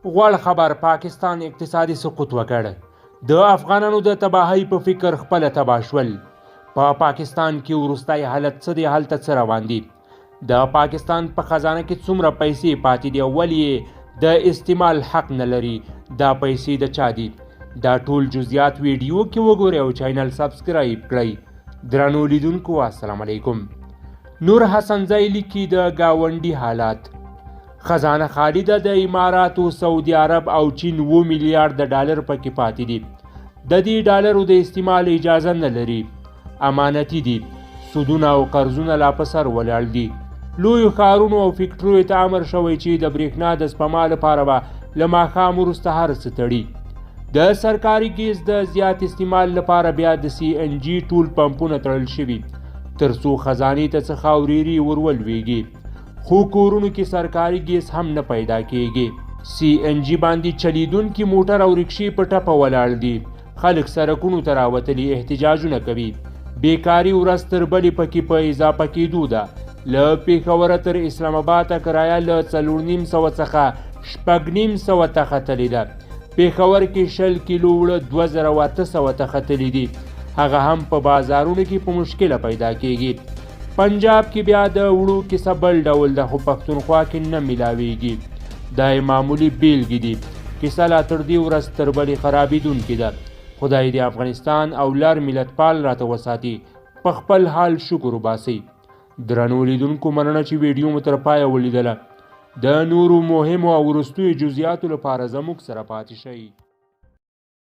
غوړ خبر پاکستان اقتصادي سقوط وکړ. د افغانانو د تباهۍ په فکر خپله تباه شول. په پاکستان کې وروستی حالت څه دی، هلته څه روان دي؟ د پاکستان په خزانه کې څومره پیسې پاتې دي او ولې یې د استعمال حق نه لري؟ دا پیسې د چا دي؟ دا ټول جزئیات ویډیو کې وګورئ او چینل سبسکرایب کړئ. درنو لیدونکو السلام علیکم. نور حسنزی لیکي د ګاونډي حالات. خزانه خالي ده. د اماراتو، سعودي عرب او چین 7 میلیارډ ډالر پکې پاتې دي. د دې ډالرو د استعمال اجازه نه لري. امانتي دي. سودونه او قرضونه لا په سر ولاړ دي. لویو ښارونو او فکټریو ته امر شوی چې د برېښنا د سپما لپاره به له ماښام وروسته هر څه تړي. د سرکاري ګیس د زیات استعمال لپاره بیا د CNG ټول پمپونه تړل شوي تر څو خزانې ته څه خاورېري ور ولویږي. خو کورونو کې سرکاري ګیس هم نه پیدا کیږي. CNG باندې چلیدونکي موټر او رکشې په ټپه ولاړ دي. خلک سړکونو ته راوتلي احتجاجونه کوي. بیکاري ورځ تر بلې پکې په اضافه کېدو ده. له پېښوره تر اسلام آباده کرایه له 4,500 څخه 6,500 ته ختلې ده. پېښور کې 100 کیلو وړه 2,800 ته ختلې دي. هغه هم په بازارونو کې په مشکله پیدا کیږي. پنجاب کې بیا د وړو کیسه بل ډول ده، خو پښتونخوا کې نه میلاویږي. دا معمولي بیلګې دي. کیسه لا تر دې ورځ تر بلې خرابېدونکې ده. خدای دې افغانستان او لر ملتپال راته وساتي. په خپل حال شکر وباسئ. درنو لیدونکو مننه چې ویډیو مو تر پایه ولیدله. د نورو مهمو او وروستیو جزئیاتو لپاره زموږ سره پاتې شئ.